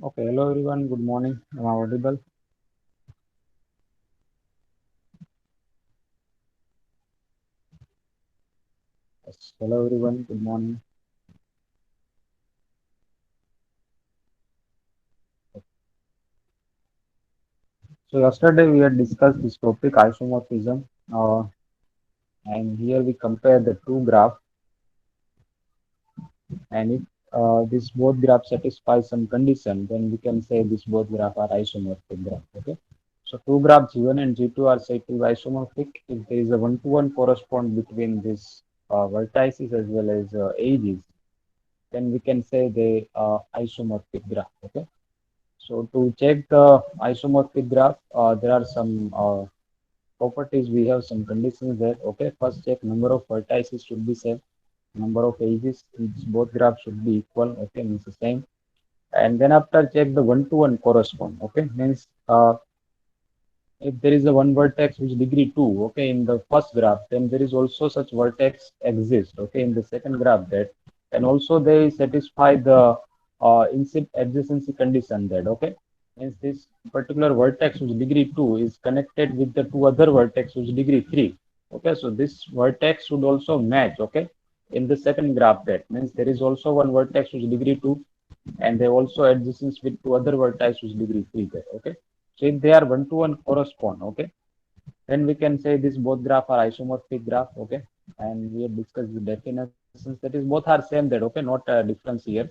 Okay, hello everyone. Good morning. Am I audible? Yes. Hello everyone. Good morning. So yesterday we had discussed this topic isomorphism, and here we compare the two graphs, and if this both graphs satisfy some condition, then we can say this both graphs are isomorphic graph. Okay. So two graphs G1 and G2 are said to be isomorphic if there is a one-to-one correspond between these vertices as well as edges. Then we can say they are isomorphic graph. Okay. So to check the isomorphic graph, there are some properties. We have some conditions there. Okay, first check number of vertices should be same, number of edges in both graphs should be equal. Okay, means the same. And then after check the one-to-one correspond. Okay, means if there is a one vertex which degree 2, okay, in the first graph, then there is also such vertex exist, okay, in the second graph that, and also they satisfy the adjacency condition that, okay, means this particular vertex which degree 2 is connected with the two other vertex which degree 3, okay, so this vertex should also match, okay, in the second graph. That means there is also one vertex which degree 2 and they also adjacent with two other vertices which degree 3 there, okay. So if they are one to one correspond, okay, then we can say this both graph are isomorphic graph, okay. And we have discussed the definitions that is both are same that, okay, not a difference here.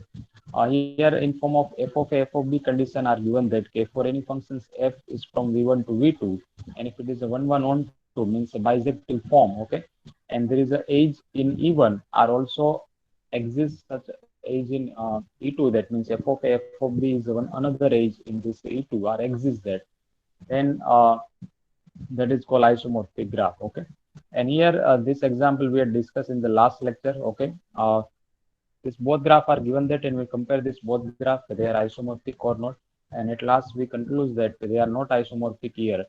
Here in form of f of a, f of b condition are given that k for any functions f is from v1 to v2, and if it is a 1 1 on 2 means a bisective form, okay, and there is a age in e1 are also exists such age in e2, that means f of a, f of b is one another age in this e2 are exists that, then that is called isomorphic graph, okay. And here this example we had discussed in the last lecture, okay. This both graph are given that, and we compare this both graph they are isomorphic or not, and at last we conclude that they are not isomorphic here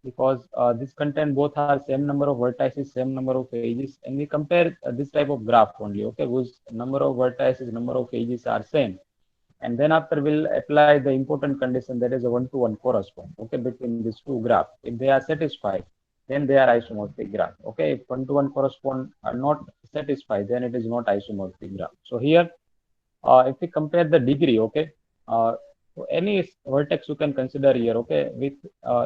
because this content both are same number of vertices, same number of edges, and we compare this type of graph only, okay, whose number of vertices, number of edges are same, and then after we'll apply the important condition that is a one-to-one correspond, okay, between these two graphs. If they are satisfied, then they are isomorphic graph, okay. If one-to-one correspond are not satisfied, then it is not isomorphic graph. So here if we compare the degree, okay, so any vertex you can consider here, okay, with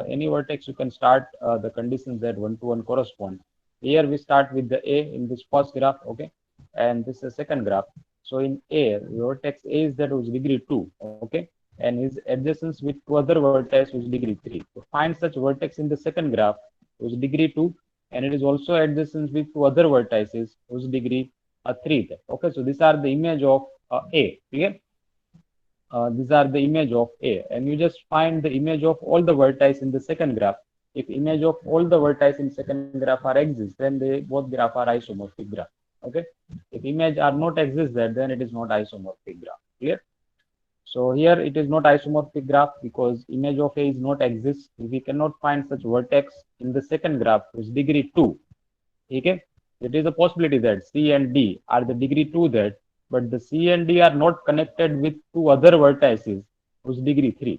any vertex you can start the conditions that one-to-one correspond. Here we start with the a in this first graph, okay, and this is second graph. So in a, vertex a is that was degree 2, okay, and his adjacent with two other vertex which degree 3. So find such vertex in the second graph which degree 2, and it is also adjacent with two other vertices whose degree 3 there. Okay, so these are the image of a, clear. These are the image of A, and you just find the image of all the vertices in the second graph. If image of all the vertices in second graph are exist, then they both graph are isomorphic graph. Okay. If image are not exist there, then it is not isomorphic graph. Clear? So here it is not isomorphic graph because image of A is not exist. We cannot find such vertex in the second graph which degree 2. Okay, it is a possibility that C and D are the degree 2 that, but the C and D are not connected with two other vertices whose degree 3.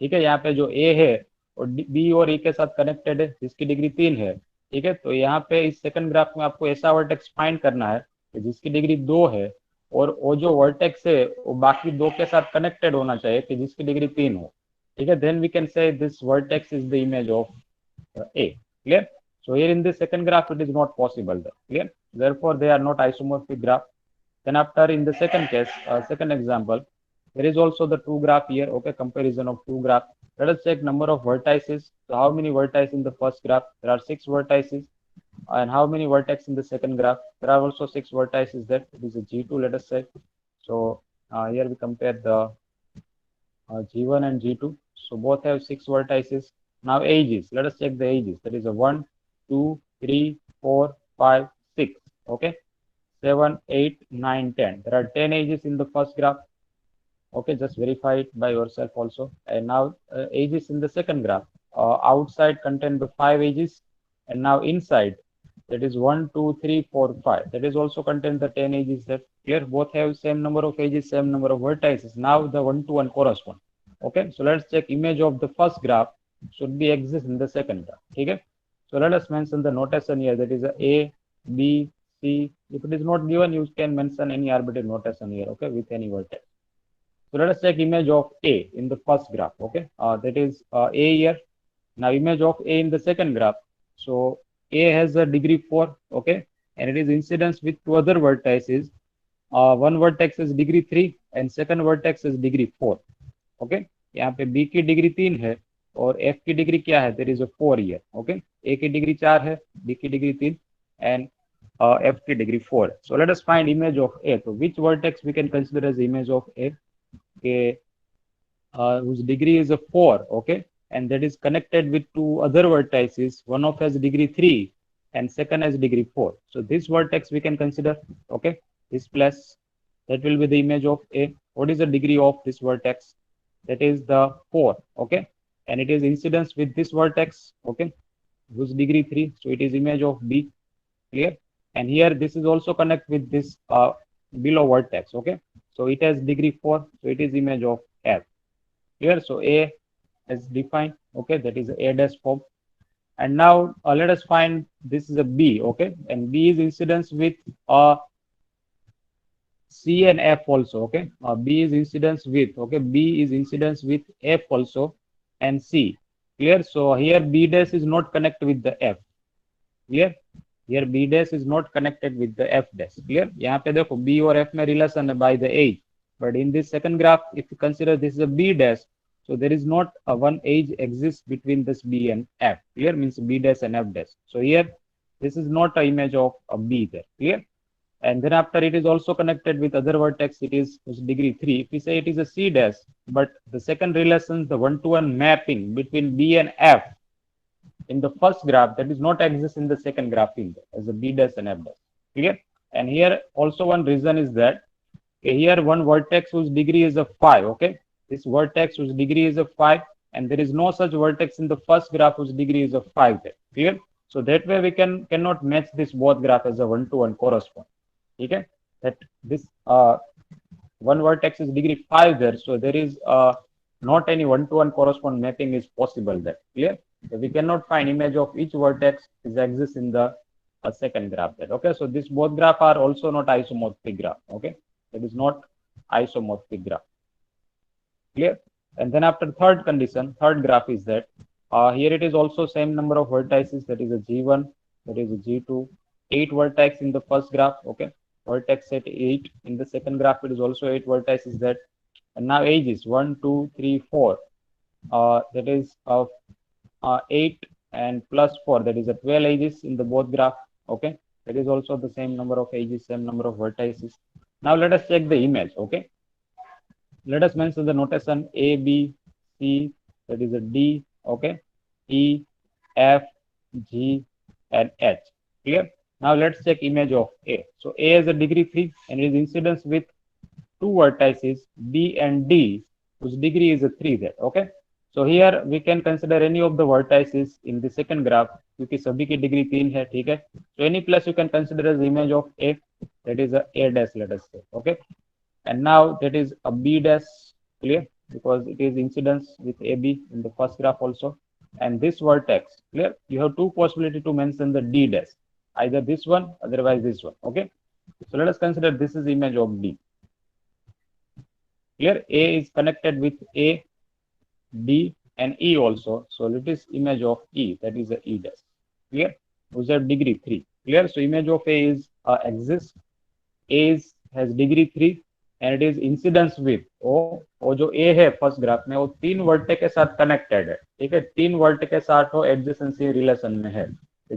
ठीक है, यहाँ पे जो A है और B और E के साथ कनेक्टेड है जिसकी डिग्री 3 है, ठीक है। तो यहाँ पे इस सेकंड ग्राफ में आपको ऐसा वर्टेक्स फाइंड करना है कि जिसकी डिग्री 2 है और वो जो वर्टेक्स है वो बाकी दो के साथ कनेक्टेड होना चाहिए कि जिसकी डिग्री 3 हो, ठीक है। Then we can say this vertex is the image of A. Clear? So here in the second graph, it is not possible. Clear? Therefore, they are not isomorphic graph. Then after in the second case, second example, there is also the two graph here. Okay, comparison of two graph. Let us check number of vertices. So how many vertices in the first graph? There are 6 vertices. And how many vertex in the second graph? There are also 6 vertices there. It is a G2, let us say. So here we compare the G1 and G2. So both have 6 vertices. Now ages. Let us check the ages. That is a 1, 2, 3, 4, 5, 6. Okay. 7, 8, 9, 10. There are 10 ages in the first graph. Okay, just verify it by yourself also. And now ages in the second graph. Outside contain the 5 ages, and now inside that is 1, 2, 3, 4, 5. That is also contain the 10 ages. That here both have same number of ages, same number of vertices. Now the one to one correspond. Okay, so let's check image of the first graph should be exist in the second graph. Okay, so let us mention the notation here, that is a b c. If it is not given, you can mention any arbitrary notation here, okay, with any vertex. So let us check image of a in the first graph. Okay, that is a here. Now image of a in the second graph. So a has a degree 4, okay, and it is incidence with two other vertices. One vertex is degree 3 and second vertex is degree 4. Okay, यहाँ पे B की degree 3 है और F की degree क्या है, there is a 4 year. Okay, A की degree 4 है, बी की डिग्री 3 एंड एफ की degree 4. So let us find image of A. तो which vertex we can consider as image of A के whose degree is a 4, okay, and that is connected with two other vertices, one of has degree 3 and second has degree 4. So this vertex we can consider, okay, this plus, that will be the image of A. What is the degree of this vertex? That is the 4, okay, and it is incidence with this vertex, okay, whose degree 3, so it is image of B. Clear? And here this is also connect with this below vertex, okay, so it has degree 4, so it is image of F. Here, so A is defined, okay, that is A dash form. And now let us find this is a B, okay, and B is incidence with C and F also, okay. B is incidence with, okay, B is incidence with F also and C. Clear? So here B dash is not connected with the F. Clear? Here B dash is not connected with the F dash. Clear? यहाँ पे देखो B और F में relation है by the age. But in this second graph, if you consider this is a B dash, so there is not a one age exists between this B and F. Clear? Means B dash and F dash. So here, this is not an image of a B there. Clear? And then after it is also connected with other vertex, it is degree 3. If we say it is a C dash, but the second relation, the one-to-one mapping between B and F in the first graph, that is not exist in the second graph either, as a B dash and F dash. Clear? And here also one reason is that here one vertex whose degree is a 5, okay, this vertex whose degree is a 5, and there is no such vertex in the first graph whose degree is a 5 there. Clear? So that way we cannot match this both graph as a one-to-one correspond. Okay, that this one vertex is degree 5 there, so there is not any one-to-one correspond mapping is possible there. Clear? So we cannot find image of each vertex is exists in the second graph there. Okay, so this both graph are also not isomorphic graph. Okay, it is not isomorphic graph. Clear? And then after third condition, third graph is that here it is also same number of vertices, that is a G1, that is a G2, 8 vertex in the first graph. Okay, vertex set 8 in the second graph, it is also 8 vertices that. And now age is 1 2 3 4, that is 8 and plus 4, that is a 12 ages in the both graph. Okay, that is also the same number of ages, same number of vertices. Now let us check the image. Okay, let us mention the notation A, B, C, that is a D, okay, E, F, G, and H. Clear? Now let's check image of A. So A is a degree 3 and it is incidence with two vertices B and D, whose degree is a 3 there. Okay. So here we can consider any of the vertices in the second graph, क्योंकि सभी की degree 3 है, ठीक है. So any plus you can consider as image of A, that is a dash, let us say. Okay. And now that is a B dash. Clear? Because it is incidence with AB in the first graph also. And this vertex, clear? You have two possibility to mention the D dash, either this one, otherwise this one. Okay. So let us consider this is image of D. Clear? A is connected with A, D, and E also. So it is image of E, that is the E dash. Clear? Whose have degree 3. Clear? So image of A is exists. A is has degree 3 and it is incidence with वो जो ए है first graph में वो तीन वर्टे के साथ connected है. ठीक है, तीन वर्टे के साथ वो एडजेसेंसी रिलेशन में है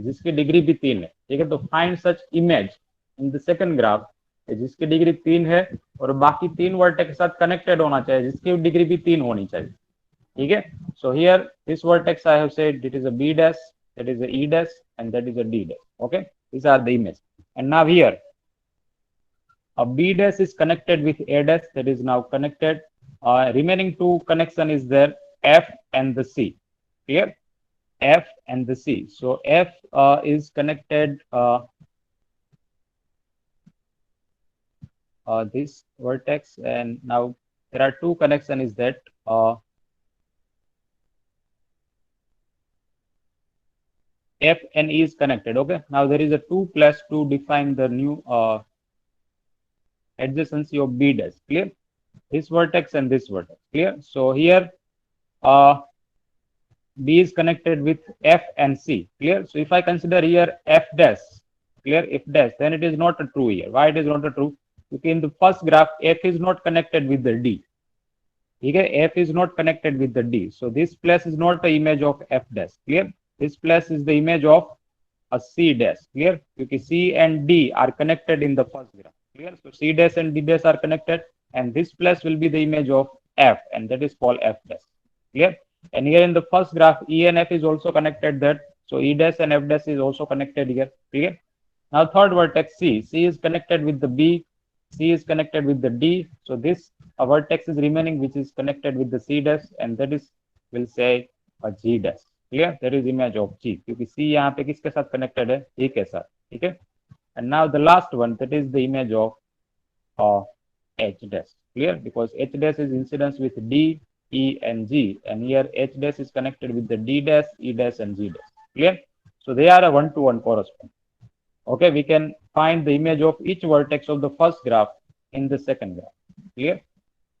जिसकी डिग्री भी 3 है. ठीक है, तो find such image in the second graph जिसकी डिग्री 3 है और बाकी तीन वर्टे के साथ कनेक्टेड होना चाहिए जिसकी डिग्री भी 3 होनी चाहिए. ठीक है, so here this vertex I have said it is a B dash, that is a E dash and that is a D dash. Okay, these are the image. And now here a B dash is connected with A dash, that is now connected. Remaining two connection is there, F and the C. Clear? F and the C. So F is connected this vertex, and now there are two connection is that F and E is connected. Okay. Now there is a 2 plus to define the new adjacency of B dash. Clear? This vertex and this vertex. Clear? So here uh, B is connected with F and C. Clear? So if I consider here F dash, clear, if dash, then it is not a true here. Why it is not a true? Because in the first graph, F is not connected with the D. Okay, F is not connected with the D. So this place is not the image of F dash. Clear? This place is the image of a C dash. Clear? Because C and D are connected in the first graph. Clear? So C dash and D dash are connected, and this place will be the image of F, and that is called F dash. Clear? And here in the first graph, E and F is also connected there. So E dash and F dash is also connected here. Clear? Now third vertex C. C is connected with the B. C is connected with the D. So this a vertex is remaining which is connected with the C dash, and that is will say a G dash. Clear there is image of G क्योंकि C यहाँ पे किसके साथ connected है ए के साथ ठीक है and now the last one that is the image of H dash clear because H dash is incidence with D E and G and here H dash is connected with the D dash E dash and G dash clear so they are a one-to-one correspond okay we can find the image of each vertex of the first graph in the second graph clear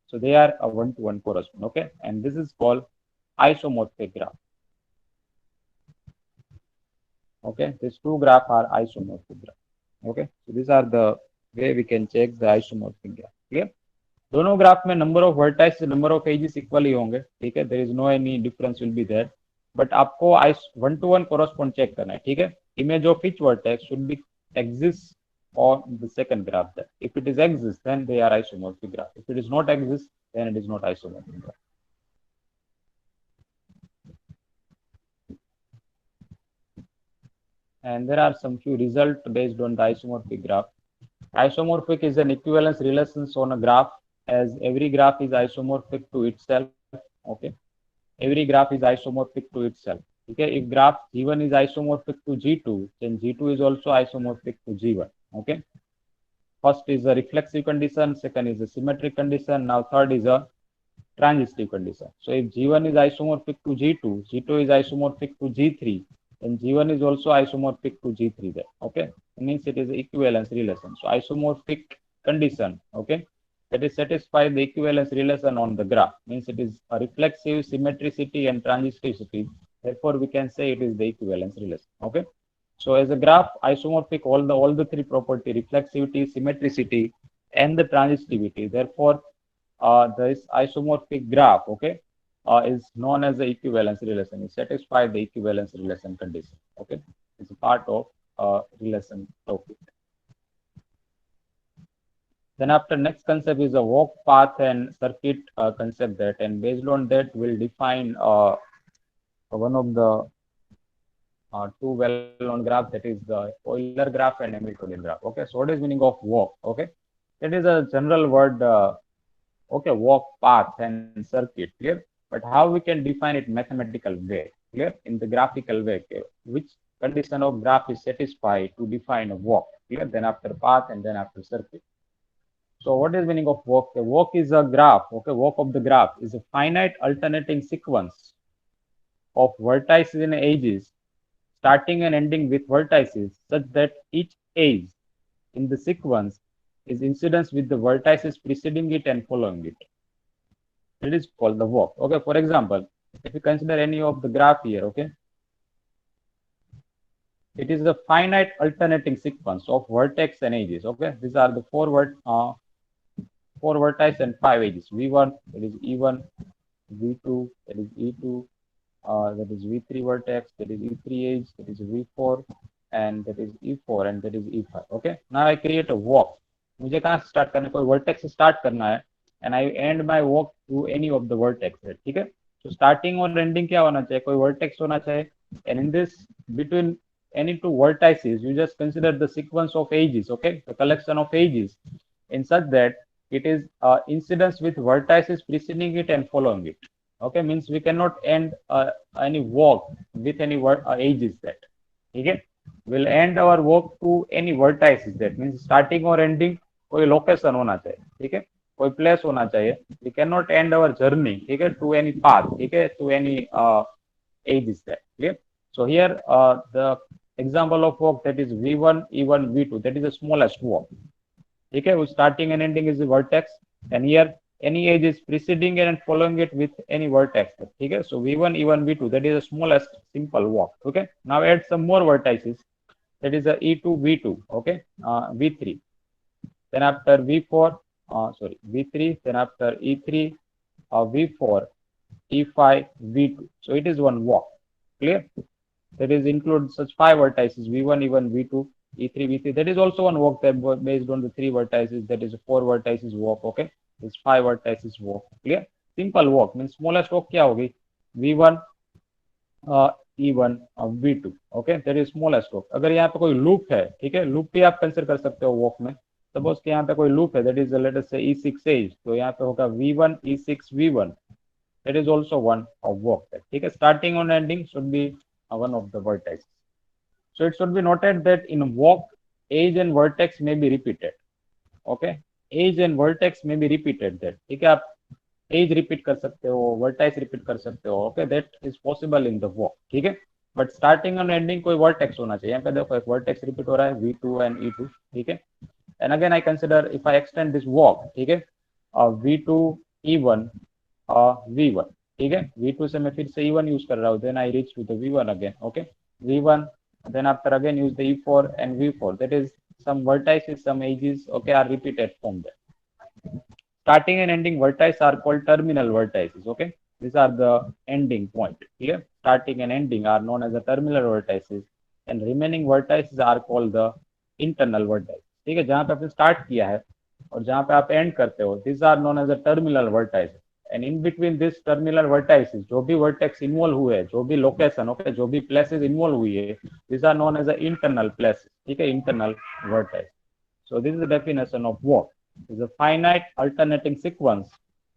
so they are a one-to-one correspond okay and this is called isomorphic graph. Okay, these two graphs are isomorphic graph. Okay, so these are the way we can check the isomorphic graph. Clear? दोनों graph में number of vertices number of edges equal ही होंगे ठीक है there is no any difference will be there but आपको one to one correspond check करना है ठीक है image of each vertex should be exist on the second graph there if it is exists then they are isomorphic graph if it is not exist then it is not isomorphic graph. And there are some few results based on the isomorphic graph. Isomorphic is an equivalence relations on a graph as every graph is isomorphic to itself. Okay, every graph is isomorphic to itself. Okay, if graph G1 is isomorphic to G2, then G2 is also isomorphic to G1. Okay, first is a reflexive condition, second is a symmetric condition, now third is a transitive condition. So if G1 is isomorphic to G2, G2 is isomorphic to G3, then G1 is also isomorphic to G3 there. Okay, it means it is equivalence relation. So isomorphic condition, okay, that is satisfy the equivalence relation on the graph. Means it is a reflexive, symmetricity, and transitivity. Therefore, we can say it is the equivalence relation. Okay. So as a graph, isomorphic all the three property reflexivity, symmetricity, and the transitivity. Therefore, this isomorphic graph, okay, is known as the equivalence relation. It satisfies the equivalence relation condition. Okay, it's a part of relation topic. Then after next concept is a walk, path, and circuit concept that, and based on that, we'll define one of the two well-known graph that is the Euler graph and Hamiltonian graph. Okay, so what is meaning of walk? Okay, it is a general word. Okay, walk, path, and circuit. Clear? But how we can define it mathematical way? Clear? In the graphical way, okay? Which condition of graph is satisfied to define a walk? Clear? Then after path and then after circuit. So what is meaning of walk? A walk is a graph. Okay, walk of the graph is a finite alternating sequence of vertices and edges, starting and ending with vertices, such that each edge in the sequence is incidence with the vertices preceding it and following it. It is called the walk. Okay, for example, if you consider any of the graph here, okay, it is a finite alternating sequence of vertex and edges. Okay, these are the four vertices and 5 edges. V1, that is E1, V2, that is E2, that is V3 vertex, that is E3 edge, that is V4, and that is E4, and that is E5. Okay, now I create a walk. मुझे कहाँ start करना है कोई vertex से start करना है and I and my walk through any of the vertex ठीक है तो स्टार्टिंग और एंडिंग क्या होना चाहिए कोई वर्टेक्स होना चाहिए and in this between any two vertices you just consider the sequence of edges okay the collection of edges in such that it is incidence with vertices preceding it and following it okay means we cannot end any walk with any edges that okay we'll end our walk to any vertices that means starting or ending कोई location होना चाहिए ठीक है कोई place होना चाहिए we can end our journey ठीक है टू एनी पाथ ठीक है to any edges that clear So here the example of walk, that is v1 e1 v2, that is the smallest walk. Okay, whose starting and ending is the vertex, and here any edge is preceding it and following it with any vertex. Okay, so v1 e1 v2, that is the smallest simple walk. Okay, now add some more vertices, that is the e2 v2. Okay, v3, then after v4, v3, then after e3, v4, e5, v2. So it is one walk. Clear? That is include such five vertices, v1 e1 v2 e3 v3. That is also one walk that based on the three vertices, that is four vertices walk. Okay, it's five vertices walk. Clear? Simple walk means smallest walk क्या होगी, v1 e1 v2. Okay, that is smallest walk. अगर यहाँ पे कोई loop है, ठीक है, loop भी आप कंसिडर कर सकते हो वॉक में. सपोज कि यहाँ पे कोई लूप है, दैट इज लेट अस से e6 एज, तो यहाँ पे होगा v1 e6 v1. That is also one of walk. ठीक है, starting and ending should be one of the vertex. So it should be noted that in walk, edge and vertex may be repeated. Okay, edge and vertex may be repeated. That ठीक है, आप edge repeat कर सकते हो, vertex repeat कर सकते हो. Okay, that is possible in the walk. ठीक है, but starting and ending कोई vertex होना चाहिए. यहाँ पे देखो एक vertex repeat हो रहा है, v2 and e2. ठीक है, and again I consider if I extend this walk, ठीक है, v2 e1 v1. ठीक है, v2 से मैं फिर से e1 यूज कर रहा हूँ, then I reach to the v1 again. Okay, v1, then after again use the e4 and v4. That is some vertices, some edges, okay, are repeated from there. Starting and ending vertices are called terminal vertices. Okay, these are the ending point. Clear? Starting and ending are known as the terminal vertices, and remaining vertices are called the internal vertices. ठीक है, जहां पे आपने start किया है और जहां पे आप एंड करते हो, these are known as the terminal vertices. And in between this terminal vertices, जो भी वर्टेक्स इन्वॉल्व हुए, जो भी लोकेशन, ओके, जो भी प्लेसेस इन्वॉल्व हुई है, this are known as a internal places. ठीक है, internal vertex. So this is the definition of walk. It's a finite alternating sequence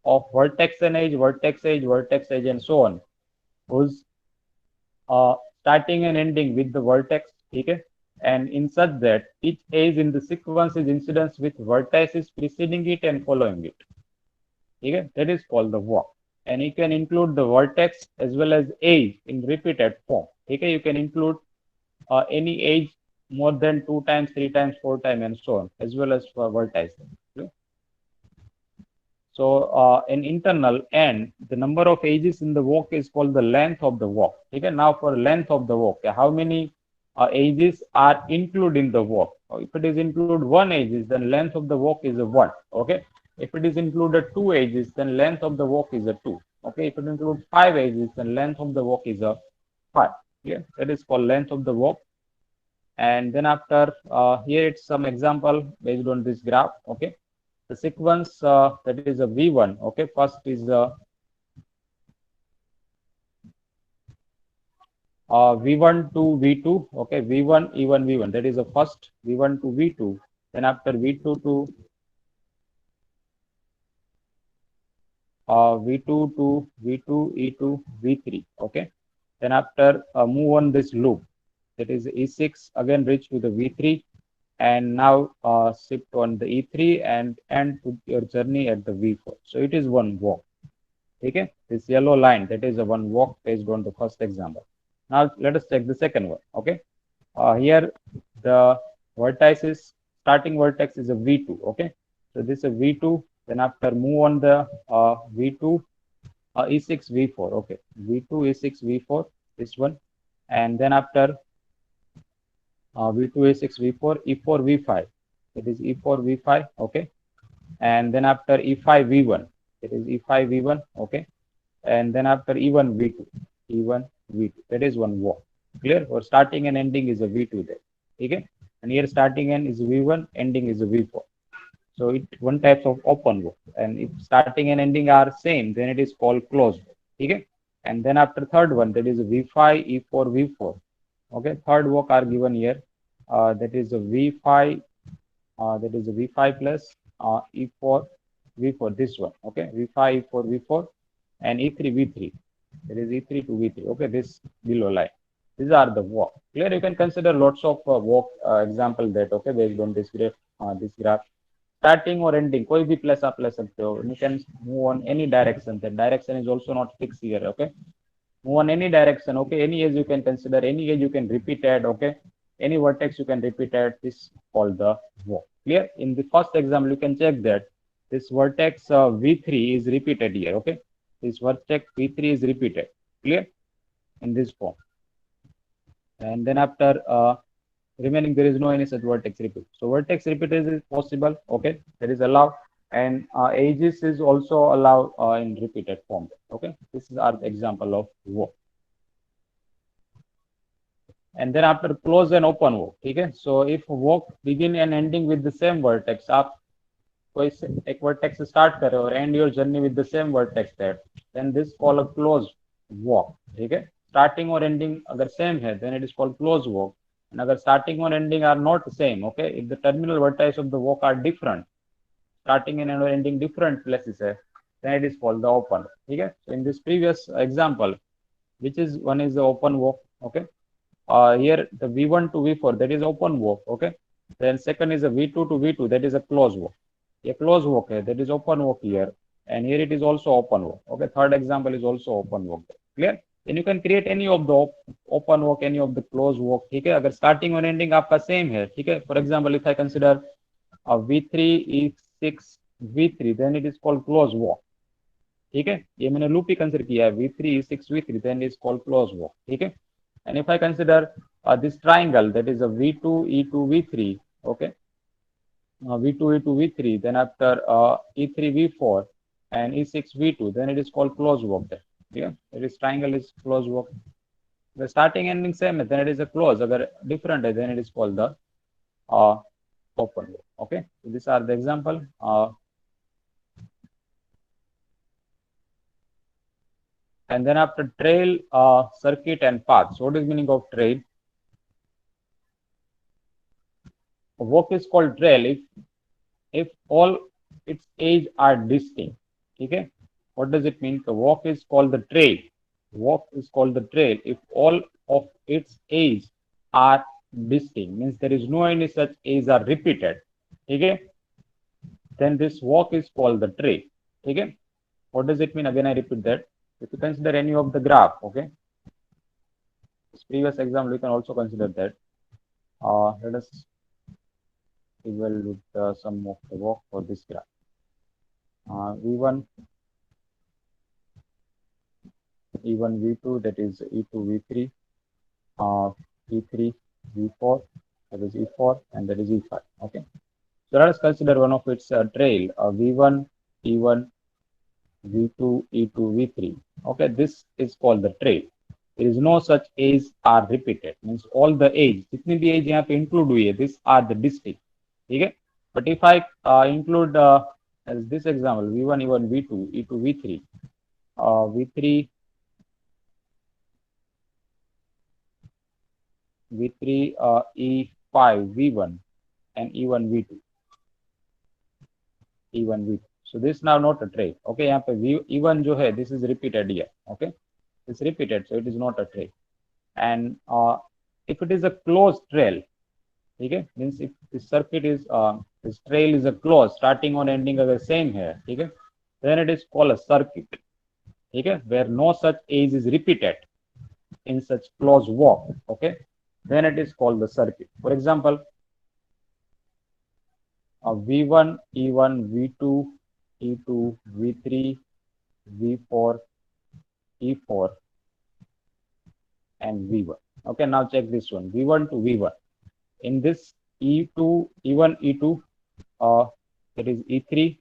of vertex and edge, vertex edge, vertex edge, and so on, whose starting and ending with the vertex. Okay, and in such that each edge in the sequence is incidence with vertices preceding it and following it. Okay, that is called the walk. And you can include the vertex as well as edge in repeated form. Okay, you can include any edge more than 2 times, 3 times, 4 times, and so on, as well as for vertices. Okay? So in internal end, the number of edges in the walk is called the length of the walk. Okay, now for length of the walk, how many edges are included in the walk? If it is include one edges, then length of the walk is a 1. Okay, if it is included 2 edges, then length of the walk is a 2. Okay, if it includes 5 edges, then length of the walk is a 5. Yeah, that is called length of the walk. And then after here it's some example based on this graph. Okay, the sequence that is a v1. Okay, first is v1 to v2. Okay, v1 e1 v1, that is the first, v1 to v2. Then after v2 to v2 to v2 e2 v3. Okay, then after move on this loop, that is e6, again reach to the v3, and now shift on the e3 and end to your journey at the v4. So it is one walk. Okay, this yellow line, that is a one walk based on the first example. Now let us check the second one. Okay, here the vertex is, starting vertex is a v2. Okay, so this is a v2. Then after move on the v2 e6 v4. Okay, v2 e6 v4, this one. And then after v2 e6 v4 e4 v5, it is e4 v5. Okay, and then after e5 v1, it is e5 v1. Okay, and then after e1 v2, e1 v2, that is one walk. Clear? Or starting and ending is a v2 there. Okay, and here starting and is v1, ending is a v4. So it one type of open walk, and if starting and ending are same, then it is called closed walk. Okay, and then after third one, that is v5 e4 v4. Okay, third walk are given here. That is a v5, that is a v5 plus e4 v4, this one. Okay, v5 e4 v4, and e3 v3, that is e3 to v3. Okay, this below line, these are the walk. Clear? You can consider lots of walk example that, okay, based on this graph. Starting or ending, कोई भी place आप ले सकते हो. You can move on any direction. The direction is also not fixed here. Okay, move on any direction. Okay, any edge you can consider, any edge you can repeat at. Okay, any vertex you can repeat at. This is called the walk. Clear? In the first example, you can check that this vertex V3 is repeated here. Okay, this vertex V3 is repeated. Clear? In this form, and then after remaining there is no any such vertex repeat. So vertex repeat is possible. Okay, that is allowed, and edges is also allowed in repeated form. Okay, this is our example of walk. And then after close and open walk. Okay, so if walk begin and ending with the same vertex, आप कोई एक vertex से start करे और end your journey with the same vertex there, then this called a close walk. ठीक है, starting or ending अगर same है, then it is called close walk. And अगर starting or ending are not same, okay, if the terminal vertex of the walk are different, starting and ending different places है, then it is called the open. ठीक है, so in this previous example, which is one is the open walk. Okay, here the V1 to V4 that is open walk. Okay, then second is a V2 to V2 that is a close walk. A close walk है, that is open walk here, and here it is also open walk. Okay, third example is also open walk. Clear? Then you can create any of the open walk, any of the close walk. ठीक है, अगर starting और ending आपका same है. ठीक है, for example if I consider V3 E6 V3 then it is called close walk. ठीक है, ये मैंने लूप ही कंसिडर किया है. V3 E6 V3 then it is called close walk. ठीक है, and if I consider this triangle that is a V2 E2 V3. Okay, V2 E2 V3, then after E3 V4 and E6 V2, then it is called close walk there. Yeah, it is triangle is close walk. The starting ending same है, then it is a close. अगर different है, then it is called the open walk. Okay, so these are the example. And then after trail, circuit and path. So what is meaning of trail? A walk is called trail if all its edge are distinct. Okay, what does it mean? The walk is called the trail. Walk is called the trail if all of its edge are distinct, means there is no any such edge are repeated. Okay, then this walk is called the trail. Okay, what does it mean? Again I repeat that. If you consider any of the graph, okay, this previous example we can also consider that. Let us equal with the sum of the walk for this graph. V1 E1 V2 that is E2 V3, E3 V4 that is E4 and that is E5. Okay, so let us consider one of its trail V1 E1 V2 E2 V3. Okay, this is called the trail. There is no such edge are repeated, means all the edge जितनी भी edge यहाँ पे include हुई है, these are the distinct. ठीक है, but if I include as this example V1 E1 V2 E2 V3 V3 V3 E5 V1 and E1 V2 E1 V2. So this is now not a trail. Okay, यहाँ पे E1 जो है, this is repeated here. Okay, it's repeated, so it is not a trail. And if it is a closed trail, okay, means if the circuit is this trail is a closed, starting or ending अगर same है, ठीक है, then it is called a circuit. ठीक है, where no such edge is repeated in such closed walk. Okay, then it is called the circuit. For example, V1 E1 V2 E2 V3 V4 E4 and V1. Okay, now check this one, V1 to V1. In this E2 E1 E2 that is E3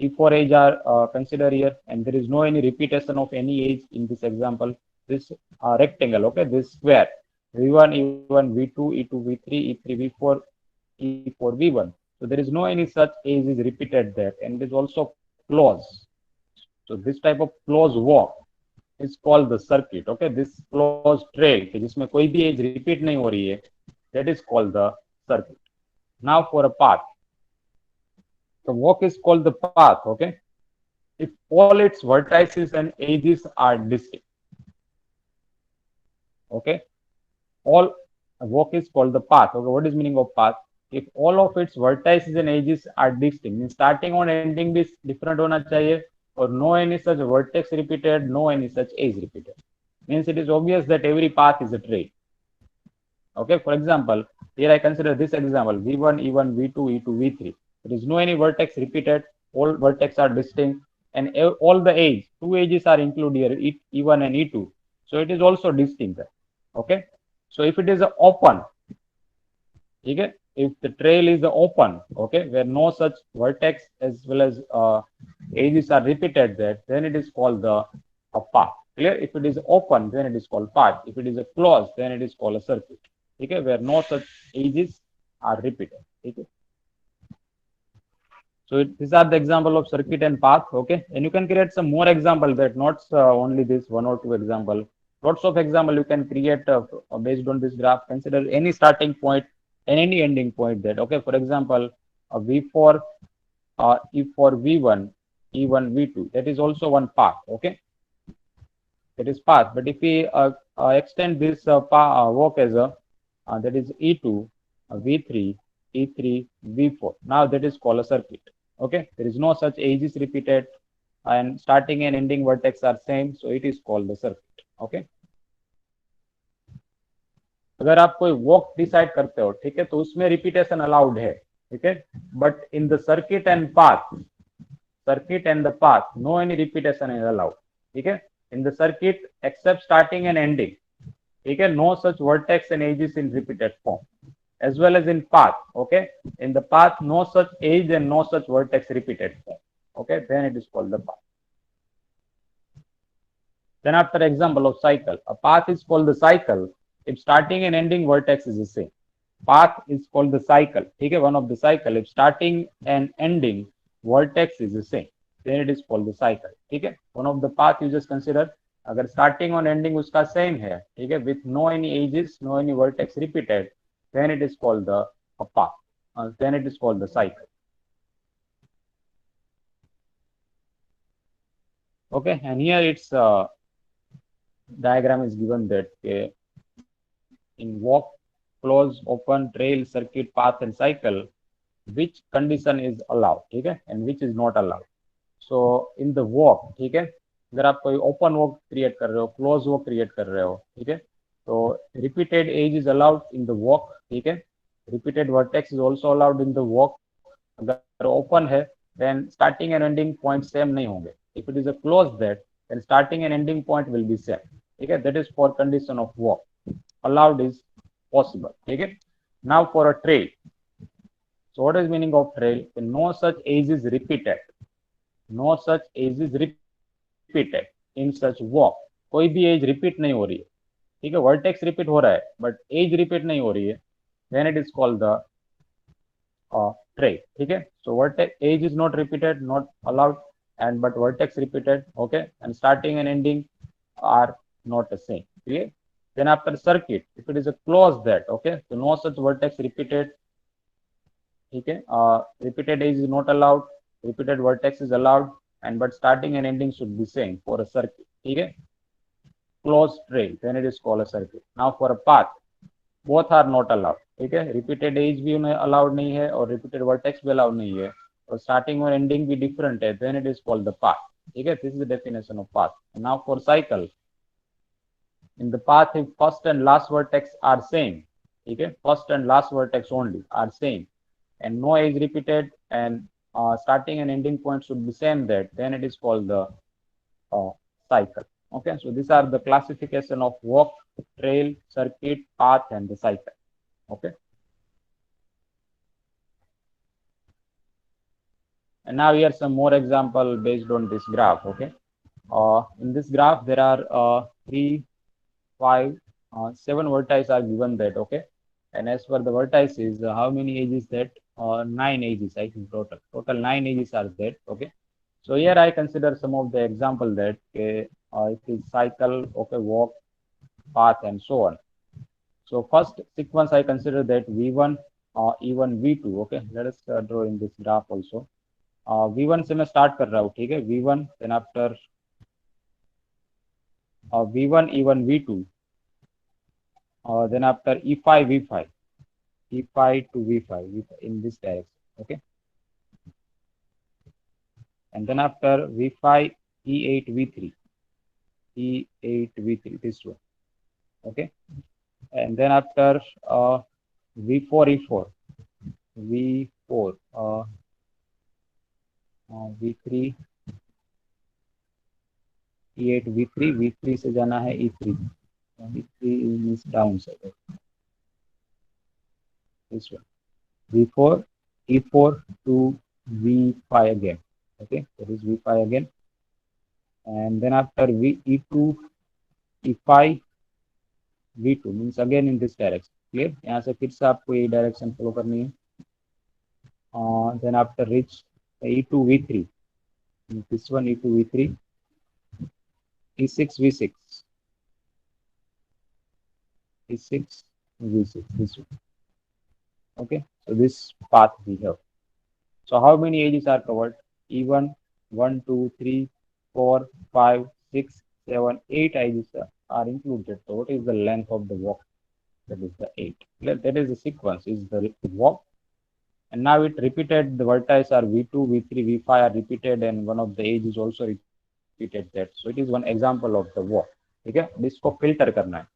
E4 edge are considered here, and there is no any repetition of any edge in this example. This rectangle, okay, this square V1 E1 V2 E2 V3 E3 V4 E4 V1. So there is no any such edge is repeated there, and it is also close. So this type of close walk is called the circuit. Okay, this closed trail जिसमें कोई भी edge repeat नहीं हो रही है, that is called the circuit. Now for a path, the walk is called the path. Okay, if all its vertices and edges are distinct. Okay, all walk is called the path. Okay, what is meaning of path? If all of its vertices and edges are distinct, means starting or ending भी different होना चाहिए, or no any such vertex repeated, no any such edge repeated. means it is obvious that every path is a trail. Okay, for example, here I consider this example v1, e1, v2, e2, v3. There is no any vertex repeated, all vertex are distinct, and all the edge, two edges are included here, e1 and e2. So it is also distinct. Okay, so if it is open, okay, if the trail is open, okay, where no such vertex as well as edges are repeated there, then it is called the a path. Clear? If it is open, then it is called path. If it is a closed, then it is called a circuit. Okay, where no such edges are repeated. Okay. So these are the example of circuit and path. Okay, and you can create some more example that not only this one or two example. Lots of example you can create based on this graph. Consider any starting point and any ending point that. Okay, for example, V4, E4, V1, E1, V2. That is also one path. Okay, that is path. But if we extend this work as a that is E2, V3, E3, V4. Now that is called a circuit. Okay, there is no such edges repeated and starting and ending vertex are same, so it is called the circuit. Okay, अगर आप कोई walk decide करते हो, ठीक है, तो उसमें repetition allowed है, ठीक है, but in the circuit and the path, no any repetition is allowed. ठीक है, in the circuit except starting and ending, ठीक है, no such vertex and edges in repeated form, as well as in path. Okay, in the path no such edge and no such vertex repeated form. Okay, then it is called the path. Then after example of cycle, a path is called the cycle if starting and ending vertex is the same. Path is called the cycle. Okay, one of the cycle if starting and ending vertex is the same, then it is called the cycle. Okay, one of the path you just consider अगर starting और ending उसका same है, ठीक है, with no any edges, no any vertex repeated, then it is called the path. Then it is called the cycle. Okay, and here its diagram is given that in walk, close, open, trail, circuit, path, and cycle, which condition is allowed, ठीक है, and which is not allowed. So in the walk, ठीक है, अगर आप कोई open walk create कर रहे हो, क्लोज वॉक क्रिएट कर रहे हो, ठीक है, तो repeated edge is allowed in the walk, ठीक है, repeated vertex is also allowed in the walk. अगर ओपन है then starting and ending point same नहीं होंगे. If it is a close that then starting and ending point will be same. ठीक है, that is for condition of walk. Allowed is possible. Okay, now for a trail. So what is meaning of trail? No such age is repeated. No such age is repeated in such walk. कोई भी as repeat नहीं हो रही है, ठीक है, vertex repeat हो रहा है बट एज रिपीट नहीं हो रही है, then it is called the trail. ठीक है, so vertex age is not repeated, not allowed, and but vertex repeated. Okay, and starting and ending are not the same. Clear? Then after circuit, if it is a closed that, okay, so no such vertex repeated. Okay, repeated edge is not allowed, repeated vertex is allowed, and but starting and ending should be same for a circuit. Okay, closed trail, then it is called a circuit. Now for a path, both are not allowed. Okay, repeated edge भी allowed नहीं है और repeated vertex भी allowed नहीं है और starting और ending भी different है, then it is called the path. ठीक है, this is the definition of path. And now for cycle, in the path if first and last vertex are same, okay, first and last vertex only are same and no edge repeated and starting and ending point should be same, that then it is called the cycle. Okay, so these are the classification of walk, trail, circuit, path, and the cycle. Okay, and now here some more example based on this graph. Okay, in this graph there are 3, 5, 7 vertices are given that. Okay, and as per the vertices, how many edges that? 9 edges, I think total 9 edges are there. Okay, so here I consider some of the example that it is cycle, okay, walk, path, and so on. So first sequence I consider that V1, E1, V2. Okay, let us draw in this graph also. V1 से मैं start कर रहा हूँ, ठीक है, V1, then after V1, E1, V2, then after E5, V5, E5 to V5 in this direction. Okay, and then after V5, E8, V3, E8 V3, this one. Okay, and then after V4 E4, V4 V3 E8 V3, V3 से जाना है E3, V3 is down side, this one. V4 E4 to V5 again. Okay, that is V5 again, and then after E2 E5 V2 means again in this direction. Clear? यहाँ से फिर से आपको ये direction follow करनी है. Then after reach E2 V3, this one E2 V3, E6 V6, E6 V6, this one. Okay, so this path we have. So how many edges are covered? E1, 1, 2, 3, 4, 5, 6, 7, 8 edges are included. So what is the length of the walk? That is the 8. That is the sequence, is the walk. And now it repeated, the vertices are V2, V3, V5 are repeated, and one of the edge is also repeated that. So it is one example of the walk. ठीक है, इसको filter करना है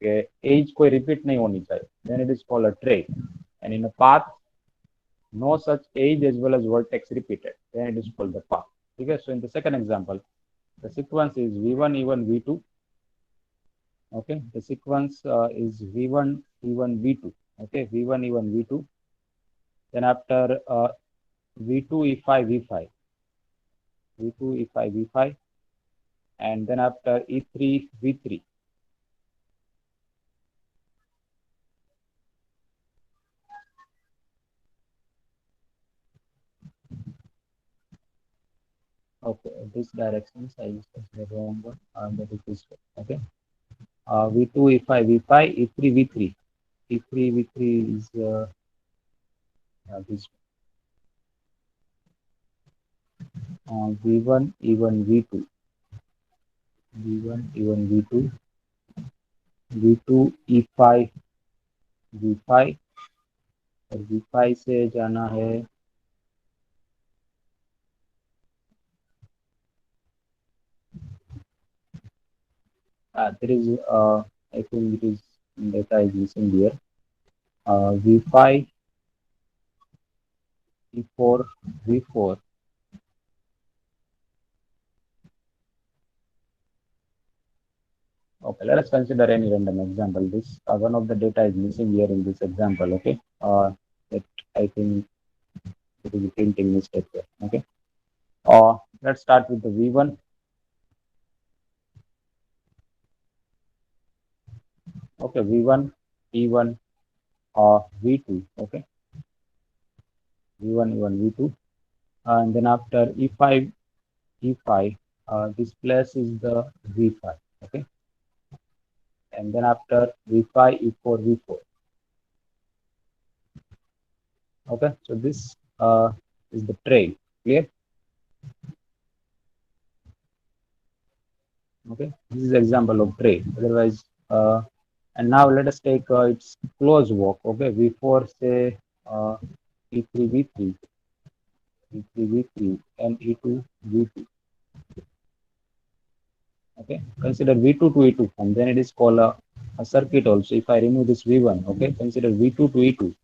कि edge कोई repeat नहीं होनी चाहिए. Then it is called a tray. And in a path, no such edge as well as vertex repeated. Then it is called the path. Okay, so in the second example, the sequence is V1, E1, V2. Okay, the sequence is V1, E1, V2. Okay, V1, E1, V2. Then after V2, E5, V5, V2, E5, V5, and then after E3, V3. Okay, this direction I used the wrong one. That is this way. Okay, V2, E5, V5, E3, V3. E3, V3 is this V1, E1, V2. V1, E1, V2. V2, E5, V5. और V5 से जाना है there is I think it is data is missing here. V5, E4, V4. Okay, let us consider any random example. This one of the data is missing here in this example. Okay, that I think it is a printing mistake here. Okay, let's start with the V1. Okay, V1, E1, V2. Okay, V1, E1, V2, and then after E5, E5, this place is the V5. Okay, and then after V5, E4, V4. Okay, so this is the trail. Clear? Okay, this is example of trail. Otherwise, and now let us take its close walk. Okay, V4 say E3, V3, E3, V3, and E2, V2. Okay, consider V2 to E2, and then it is called a circuit also. If I remove this V1, okay, consider V2 to E2,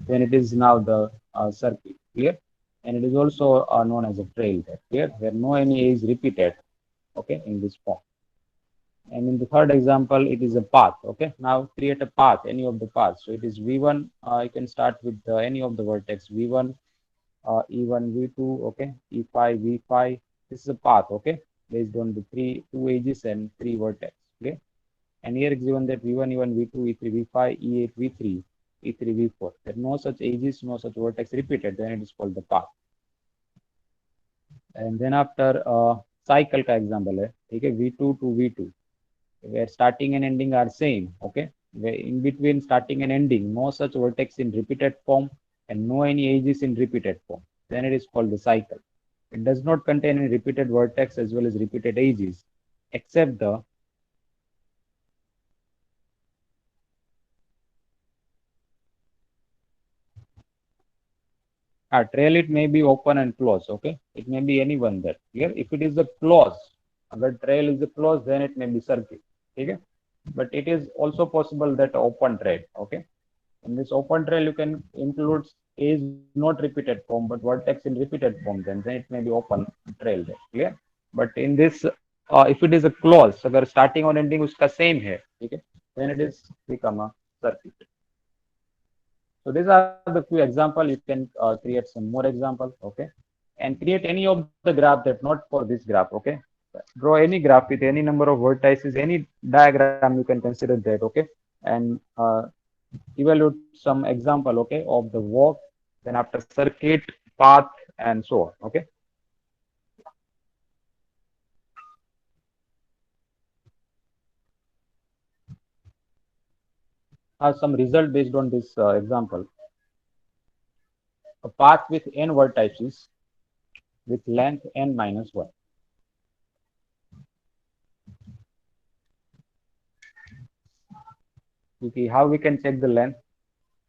then it is now the circuit. Clear? And it is also known as a trail. Clear? Where no any is repeated. Okay, in this form. And in the third example, it is a path. Okay, now create a path, any of the paths. So it is V1. You can start with any of the vertex V1, E1, V2. Okay, E5, V5. This is a path. Okay, based on the two edges and three vertex. Okay, and here is given that V1, E1, V2, E3, V5, E8, V3, E3, V4. There are no such edges, no such vertex repeated. Then it is called the path. And then after cycle का example है, ठीक है, V2 to V2. Where starting and ending are same. Okay, where in between starting and ending, no such vertex in repeated form and no any edges in repeated form. Then it is called the cycle. It does not contain any repeated vertex as well as repeated edges, except the trail. It may be open and close. Okay, it may be any one there. Here, if it is a close, अगर trail is closed, then it may be circuit. ठीक है, but it is also possible that open trail. Okay, in this open trail you can include is not repeated form but vertex in repeated form, then it may be open trail there. Clear? But in this if it is a clause, अगर starting और ending उसका same है, ठीक है, then it is become a circuit. So these are the few example. You can create some more example, okay, and create any of the graph that not for this graph, okay. Draw any graph with any number of vertices, any diagram you can consider that, okay, and evaluate some example, okay, of the walk, then after circuit, path, and so on, okay. Some result based on this example. A path with n vertices with length n minus 1. Okay, how we can check the length?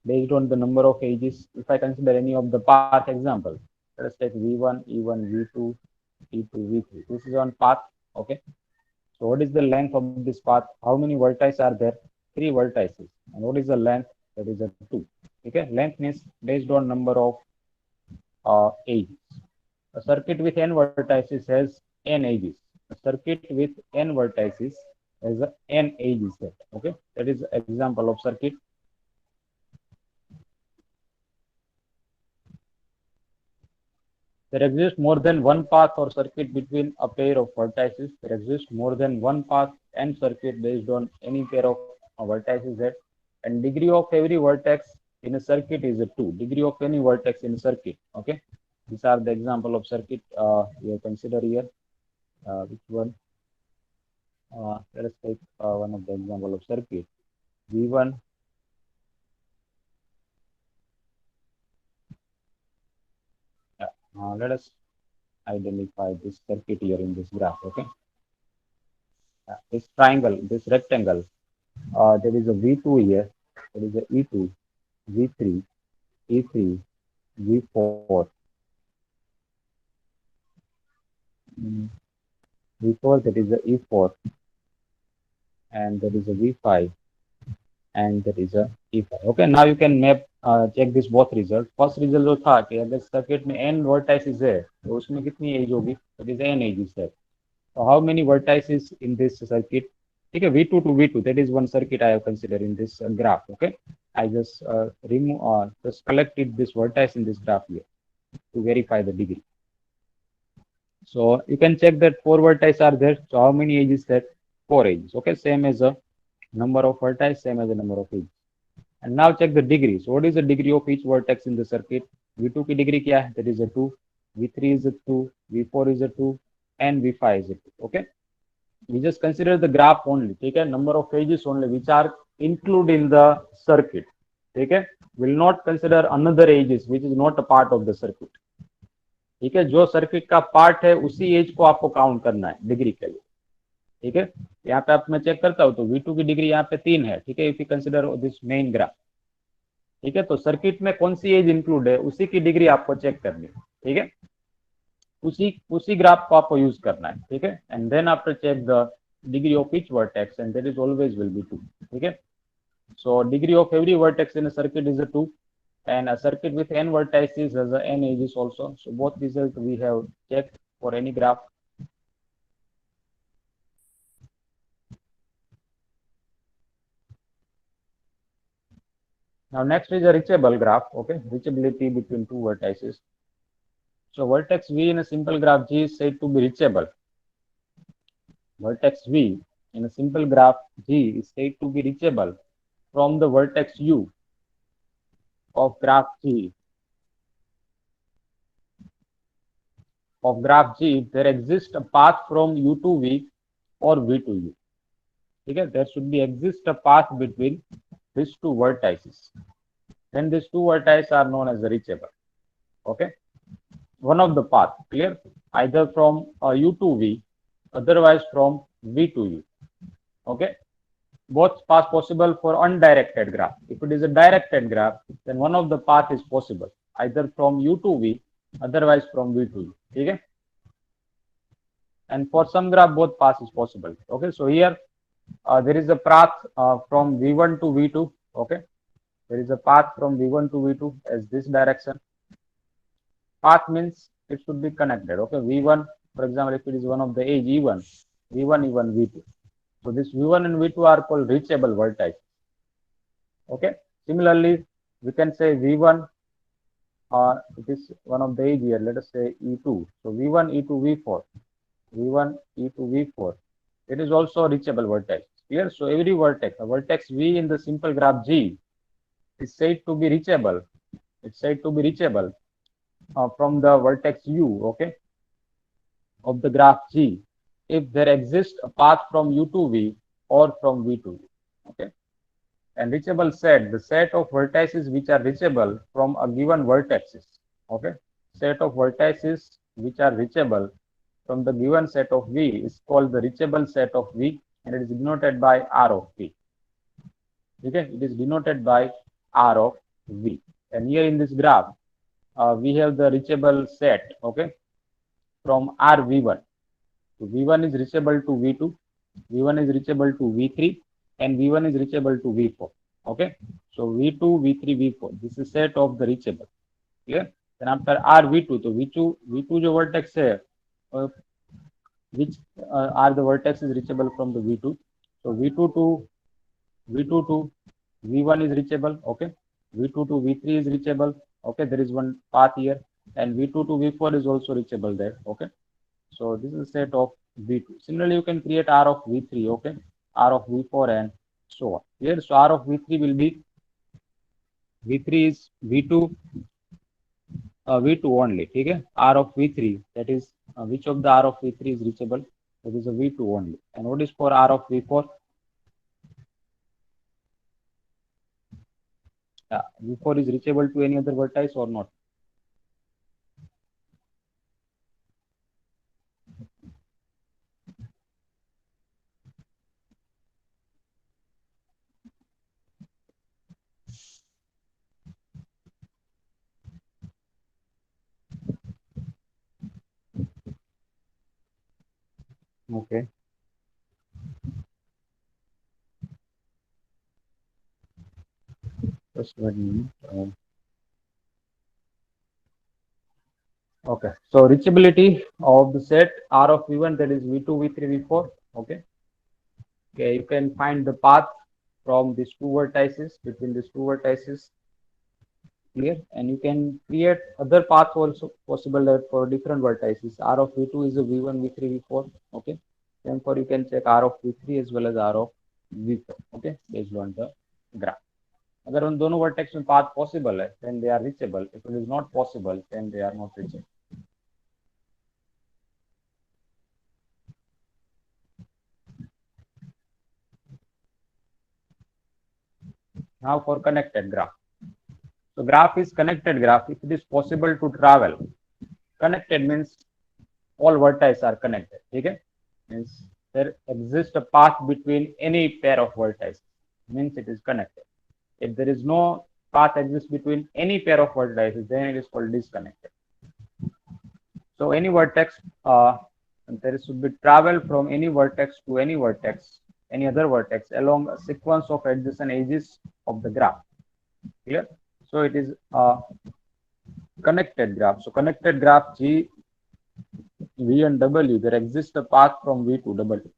Based on the number of edges. If I consider any of the path example, let us take V1, E1, V2, E2, V3. This is on path, okay. So what is the length of this path? How many vertices are there? 3 vertices. And what is the length? That is a 2. Okay, length is based on number of edges. A circuit with n vertices has n edges. A circuit with n vertices has a n edges set. Okay, that is example of circuit. There exists more than one path or circuit between a pair of vertices. There exists more than one path and circuit based on any pair of vertices that, and degree of every vertex in a circuit is a 2. Degree of any vertex in a circuit. Okay, these are the example of circuit we have considered here. Which one? Let us take one of the example of circuit. V1. Let us identify this circuit here in this graph. Okay, this triangle, this rectangle. There is a V2 here. There is a E2, V3, E3, V4. V4, there is a E4, and there is a V5, and there is a E5. Okay, now you can map check this both result. First result जो था कि अगर circuit में n vertices है तो उसमें कितनी as होगी? It is n edges है. So how many vertices in this circuit? ठीक है, V2 to V2, that is one circuit I have considered in this graph. Okay, I just just collected this vertex in this graph here to verify the degree. So you can check that 4 vertices are there. So how many edges that? 4 edges. Okay, same as the number of vertices, same as the number of edges. And now check the degree. So what is the degree of each vertex in the circuit? V2 की degree क्या है? That is a 2. V3 is a 2. V4 is a 2. And V5 is a 2. Okay. We just consider the graph only. ठीक है, number of edges only which are included in the circuit. ठीक है, will not consider another edges which is not a part of the circuit. ठीक है, जो circuit का part है उसी एज को आपको काउंट करना है डिग्री के लिए. ठीक है, यहाँ पे आप मैं चेक करता हूँ तो V2 की डिग्री यहाँ पे 3 है. ठीक है, if you consider this main graph. ठीक है, तो सर्किट में कौन सी एज इंक्लूड है उसी की डिग्री आपको चेक करनी है. ठीक है, उसी ग्राफ को आपको यूज करना है. ठीक है, and then after check the degree of each vertex and there is always will be 2. ठीक है, so degree of every vertex in a circuit is a 2, and a circuit with n vertices has a n edges also. So both results we have checked for any graph. Now next is a reachable graph. Okay, reachability between two vertices. So vertex V in a simple graph G is said to be reachable. Vertex V in a simple graph G is said to be reachable from the vertex U of graph G. Of graph G, there exists a path from U to V or V to U. Okay, there should be exist a path between these two vertices. Then these two vertices are known as the reachable. Okay, one of the path, clear, either from U to V, otherwise from V to U. Okay, both paths possible for undirected graph. If it is a directed graph, then one of the path is possible either from U to V, otherwise from V to U. Okay, and for some graph both paths is possible. Okay, so here there is a path from V1 to V2. Okay, there is a path from V1 to V2 as this direction. Path means it should be connected. Okay, V1, for example, if it is one of the edge E1, V1, E1, V2. So this V1 and V2 are called reachable vertices. Okay, similarly, we can say V1, it is one of the edge here, let us say E2. So V1, E2, V4, V1, E2, V4. It is also a reachable vertex. Clear? So every vertex, a vertex V in the simple graph G is said to be reachable. It's said to be reachable from the vertex U, okay, of the graph G, if there exists a path from U to V or from V to V, okay. And reachable set, the set of vertices which are reachable from a given vertices, okay. Set of vertices which are reachable from the given set of V is called the reachable set of V, and it is denoted by R of V. Okay, it is denoted by R of V. And here in this graph, we have the reachable set, okay, from RV1. So V1 is reachable to V2, V1 is reachable to V3, and V1 is reachable to V4. Okay, so V2, V3, V4. This is set of the reachable. Clear? Then after RV2, so V2 जो vertex है, which are the vertices reachable from the V2. So V2 to V1 is reachable. Okay, V2 to V3 is reachable. Okay, there is one path here, and V2 to V4 is also reachable there. Okay, so this is a set of V2. Similarly, you can create R of V3. Okay, R of V4 and so on. Here, so R of V3 will be V3 is V2 V2 only. Okay, R of V3, that is which of the R of V3 is reachable? That is a V2 only. And what is for R of V4? V4 is reachable to any other vertex or not? Okay. Just 1 minute. Okay. So reachability of the set R of V1, that is V2, V3, V4. Okay. Okay. You can find the path from these two vertices, between these two vertices. Clear? And you can create other paths also possible for different vertices. R of V2 is a V1, V3, V4. Okay. Then for you can check R of V3 as well as R of V4. Okay. Based on the graph. अगर उन दोनों vertex में path possible है then they are reachable. If it is not possible then they are not reachable. Now for connected graph. So graph is connected graph if it is possible to travel. Connected means all vertices are connected. Okay, means there exists a path between any pair of vertices. Means it is connected. If there is no path exists between any pair of vertices, then it is called disconnected. So any vertex, there should be travel from any vertex to any vertex, any other vertex along a sequence of adjacent edges of the graph. Clear? So it is a connected graph. So connected graph G, V and W, there exists a path from V to W.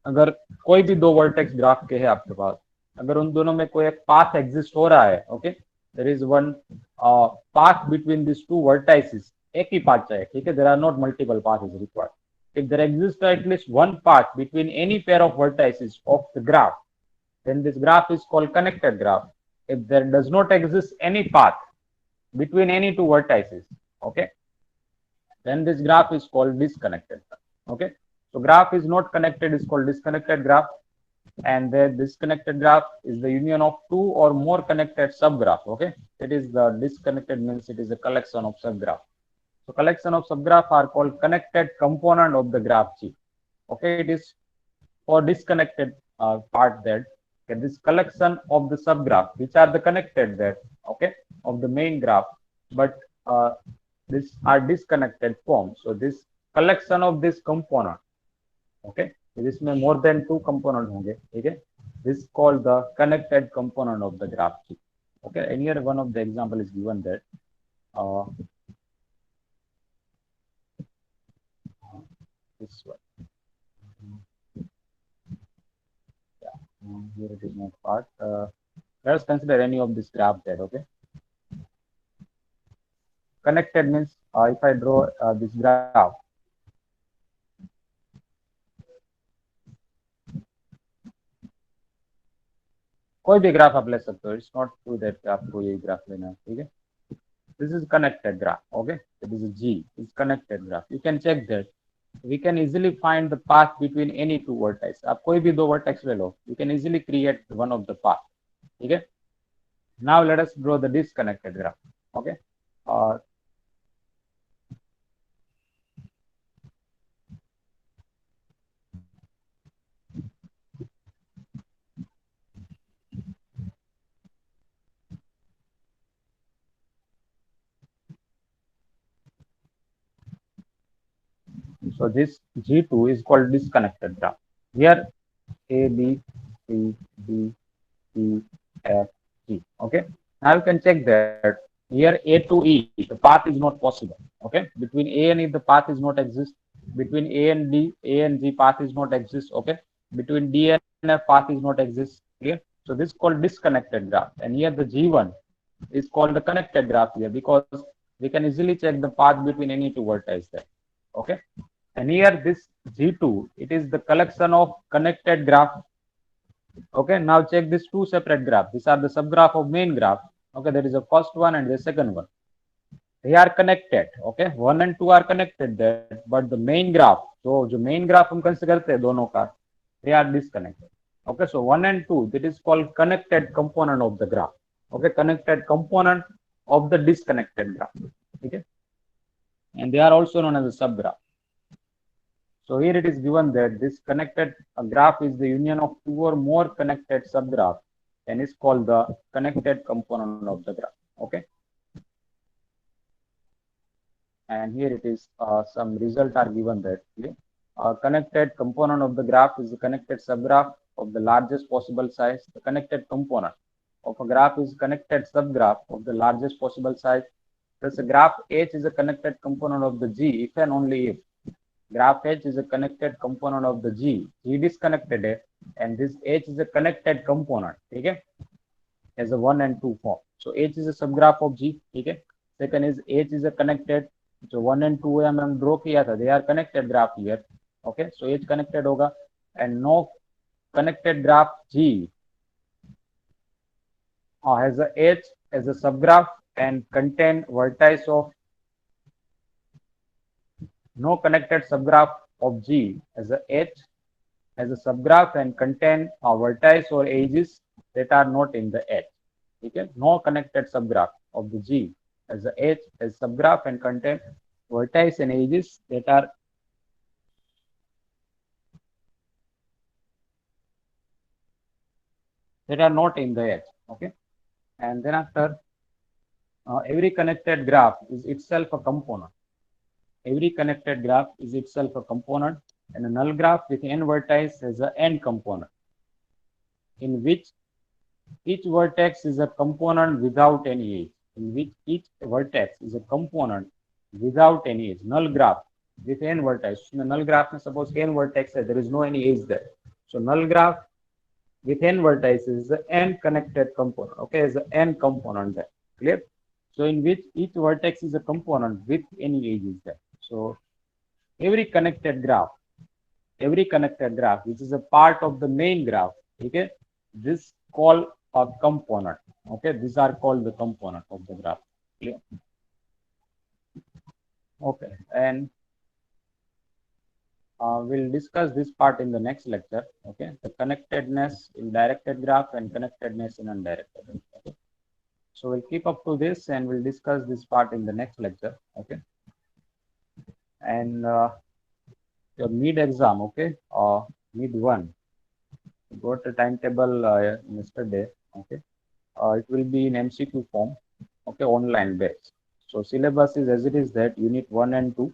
अगर कोई भी दो vertex graph के है आपके पास, अगर उन दोनों में कोई एक पाथ एग्जिस्ट हो रहा है, okay, there is one path between this two vertices, एक ही पाथ चाहिए, ठीक है, there are not multiple path is required. If there exist at least one path between any pair of vertices of the graph, then this graph is called connected graph. If there does not exist any path between any two vertices, okay, then this graph is called disconnected. Okay, so graph is not connected is called disconnected graph, and the disconnected graph is the union of two or more connected subgraph. Okay, it is the disconnected means it is a collection of subgraph. So collection of subgraph are called connected component of the graph G. Okay, it is for disconnected part that, okay, this collection of the subgraph which are the connected there, okay, of the main graph, but these are disconnected forms. So this collection of this component, okay, इसमें more than 2 component होंगे, ठीक है. This called the connected component of the graph G. Okay, and here one of the example is given that uh, this one. Yeah, here it is not part. Let us consider any of this graph there. Okay, connected means if I draw this graph, कोई भी graph आप ले सकते हो. It's not true that आपको ये graph लेना है, ठीक है. This is connected graph. Okay, so this is G. It's connected graph. You can check that. We can easily find the path between any two vertices. आप कोई भी दो vertex ले लो. You can easily create one of the path. ठीक है. Now let us draw the disconnected graph. Okay. Uh, so this G2 is called disconnected graph. Here A, B, C, D, E, F, G. Okay. Now you can check that here A to E, the path is not possible. Okay. Between A and E, the path is not exist. Between A and D, A and G path is not exist. Okay. Between D and F path is not exist. Clear? So this is called disconnected graph. And here the G1 is called the connected graph here because we can easily check the path between any two vertices there. Okay. And here this G2, it is the collection of connected graph. Okay, now check these two separate graphs. These are the subgraph of main graph. Okay, there is a first one and the second one. They are connected. Okay, 1 and 2 are connected there, but the main graph, so the main graph हम consider करते हैं दोनों का, they are disconnected. Okay, so 1 and 2, that is called connected component of the graph. Okay, connected component of the disconnected graph. Okay, and they are also known as a subgraph. So here it is given that this connected graph is the union of two or more connected subgraphs and is called the connected component of the graph. Okay. And here it is some result are given that connected component of the graph is the connected subgraph of the largest possible size. The connected component of a graph is connected subgraph of the largest possible size. Thus, a graph H is a connected component of the G if and only if graph H is a connected component of the G. G disconnected है and this H is a connected component. ठीक है, as a 1 and 2 form. So H is a subgraph of G. ठीक है. Second is H is a connected. जो 1 and 2 है हम draw किया था, they are connected graph here. Okay, so H connected होगा and no connected graph G has a H as a subgraph and contain vertices of no connected subgraph of G as a H as a subgraph and contain vertices or edges that are not in the H. Okay, no connected subgraph of the G as a H as subgraph and contain vertices and edges that are not in the H. Okay, and then after every connected graph is itself a component. Every connected graph is itself a component, and a null graph with n vertices has an n component, in which each vertex is a component without any edge. In which each vertex is a component without any edge. Null graph with n vertex. In the null graph, suppose n vertex there is no any edge there. So null graph with n vertices is the n connected component. Okay, is the n component there. Clear? So in which each vertex is a component with any edges there. So every connected graph which is a part of the main graph, okay, this called a component. Okay, these are called the component of the graph. Clear? Okay, and we'll discuss this part in the next lecture. Okay, the connectedness in directed graph and connectedness in undirected graph. Okay, so we'll keep up to this and we'll discuss this part in the next lecture. Okay, and your mid exam, okay, mid one, got a timetable yesterday. Okay, it will be in MCQ form. Okay, online based. So syllabus is as it is that unit 1 and 2.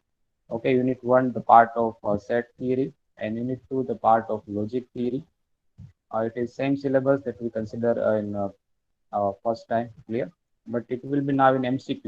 Okay, unit 1 the part of set theory and Unit 2, the part of logic theory. It is same syllabus that we consider in first time, clear, but it will be now in MCQ.